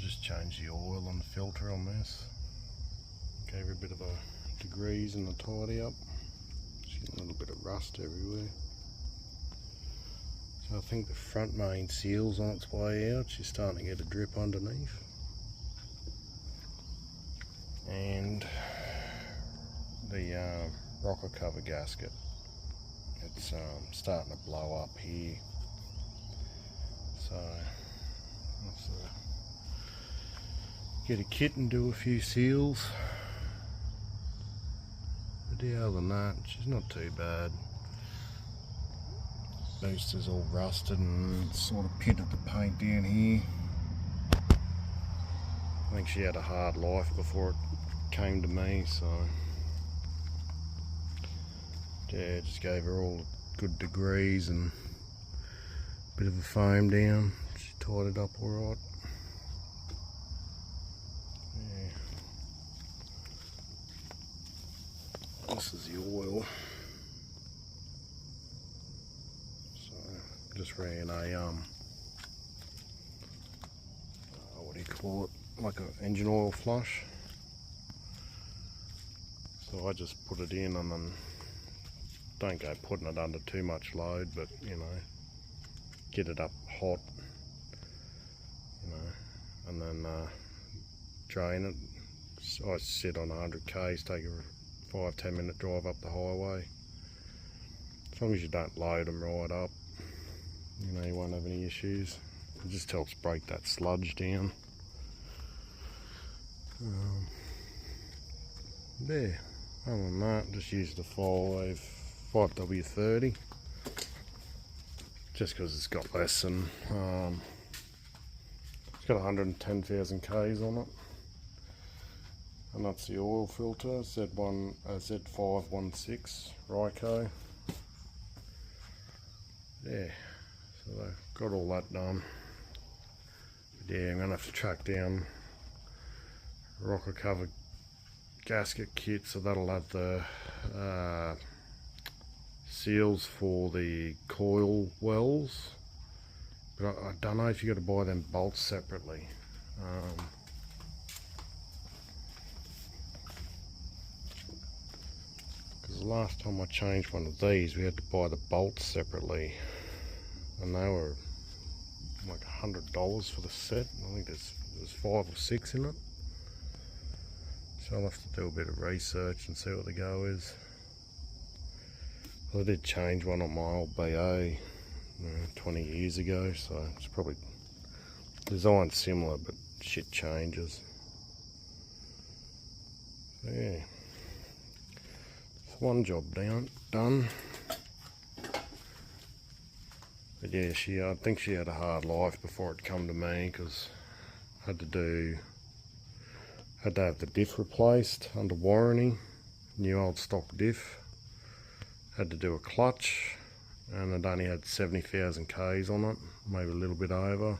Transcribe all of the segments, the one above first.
just changed the oil on the filter on this. Gave her a bit of a degrease in the tidy up. She's got a little bit of rust everywhere. So I think the front main seal's on its way out. She's starting to get a drip underneath. And the rocker cover gasket, it's starting to blow up here. So let's get a kit and do a few seals. But yeah, other than that, she's not too bad. Booster's all rusted and sort of pitted the paint down here. I think she had a hard life before it came to me, so yeah, just gave her all good degrees and a bit of a foam down. She tied it up alright. Yeah. This is the oil. So just ran a what do you call it? Like an engine oil flush. So I just put it in and then don't go putting it under too much load, but you know, get it up hot, you know, and then drain it. So I sit on 100 k's, take a 5-10 minute drive up the highway. As long as you don't load them right up, you know, you won't have any issues. It just helps break that sludge down. There. Other than that, just use the 5W30, just because it's got less than, it's got 110,000 k's on it, and that's the oil filter, Z516 Ryco. Yeah, so I've got all that done. But yeah, I'm going to have to track down rocker cover gasket kit, so that'll have the seals for the coil wells, but I don't know if you got to buy them bolts separately. Because the last time I changed one of these, we had to buy the bolts separately, and they were like $100 for the set. I think there's 5 or 6 in it. So I'll have to do a bit of research and see what the go is. Well, I did change one on my old BA 20 years ago, so it's probably designed similar, but shit changes. So yeah, it's one job done. But yeah, I think she had a hard life before it come to me, because I had to have the diff replaced under warranty, new old stock diff. Had to do a clutch, and it only had 70,000 k's on it, maybe a little bit over.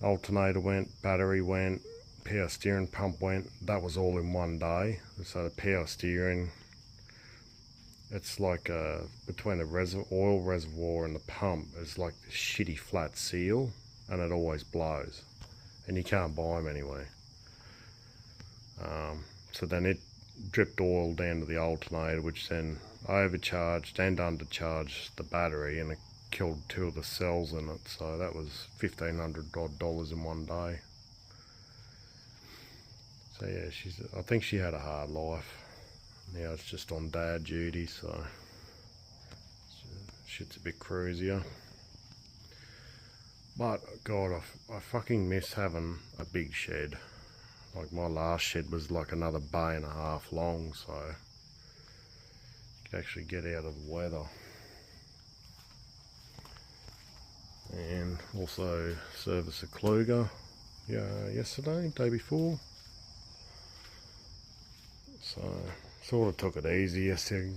Alternator went, battery went, power steering pump went. That was all in one day. So the power steering, it's like between the oil reservoir and the pump, it's like this shitty flat seal, and it always blows, and you can't buy them anyway. So then it dripped oil down to the alternator, which then overcharged and undercharged the battery, and it killed 2 of the cells in it. So that was $1,500 odd in one day. So yeah, I think she had a hard life. Now it's just on dad duty, so shit's a bit cruisier. But God, I fucking miss having a big shed. Like my last shed was like another bay and a half long, so you could actually get out of the weather. And also service a Kluger yesterday, day before. So sort of took it easy yesterday.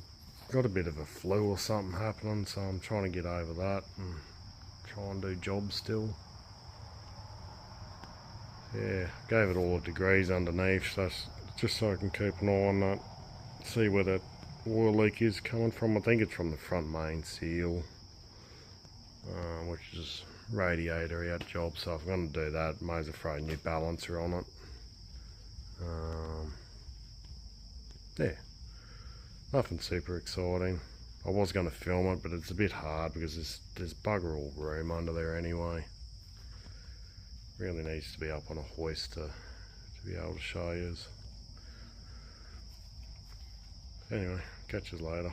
Got a bit of a flu or something happening, so I'm trying to get over that and try and do jobs still. Yeah, gave it all the degrees underneath, so just so I can keep an eye on that, see where that oil leak is coming from. I think it's from the front main seal, which is radiator out job, so if I'm going to do that, may as well throw a new balancer on it. Yeah, nothing super exciting. I was going to film it, but it's a bit hard because there's bugger all room under there anyway. Really needs to be up on a hoist to be able to show you. Anyway, catch you later.